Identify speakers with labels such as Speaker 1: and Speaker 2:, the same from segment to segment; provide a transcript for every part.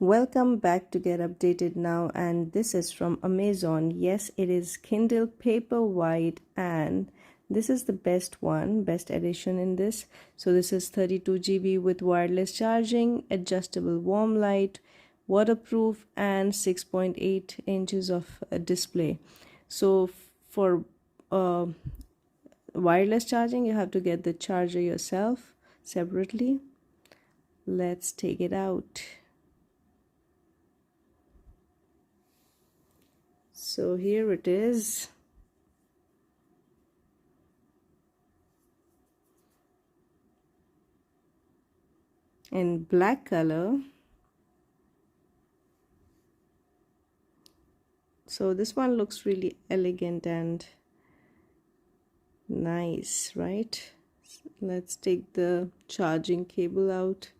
Speaker 1: Welcome back to Get Updated Now, and this is from Amazon. Yes, it is Kindle Paperwhite, and this is the best edition in this. So this is 32 GB with wireless charging, adjustable warm light, waterproof, and 6.8 inches of display. So for wireless charging, you have to get the charger yourself separately. Let's take it out. So here it is. In black color. So this one looks really elegant and nice, right? Let's take the charging cable out.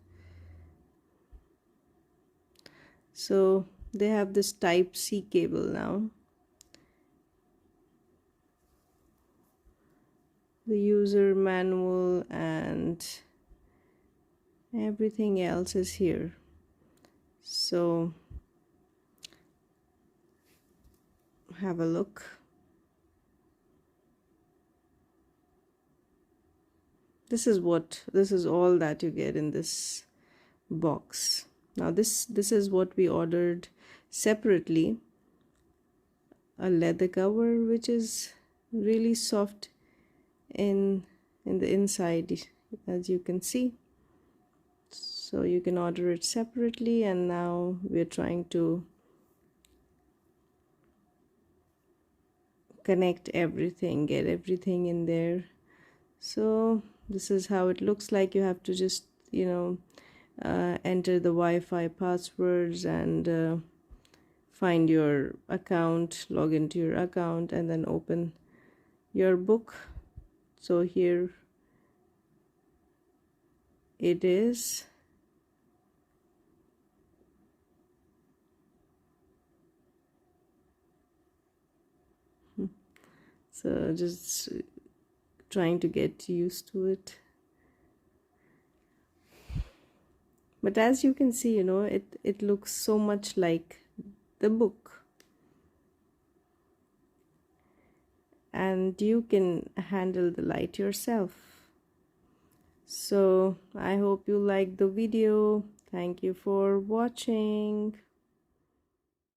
Speaker 1: So they have this Type-C cable now. The user manual and everything else is here. So have a look. This is all that you get in this box. Now this is what we ordered separately. A leather cover which is really soft in the inside, as you can see. So you can order it separately, and now we're trying to connect everything, get everything in there. So this is how it looks like. You have to just enter the Wi-Fi passwords and find your account, log into your account, and then open your book. So here it is. So just trying to get used to it. But as you can see, it looks so much like the book. And you can handle the light yourself. So I hope you liked the video. Thank you for watching.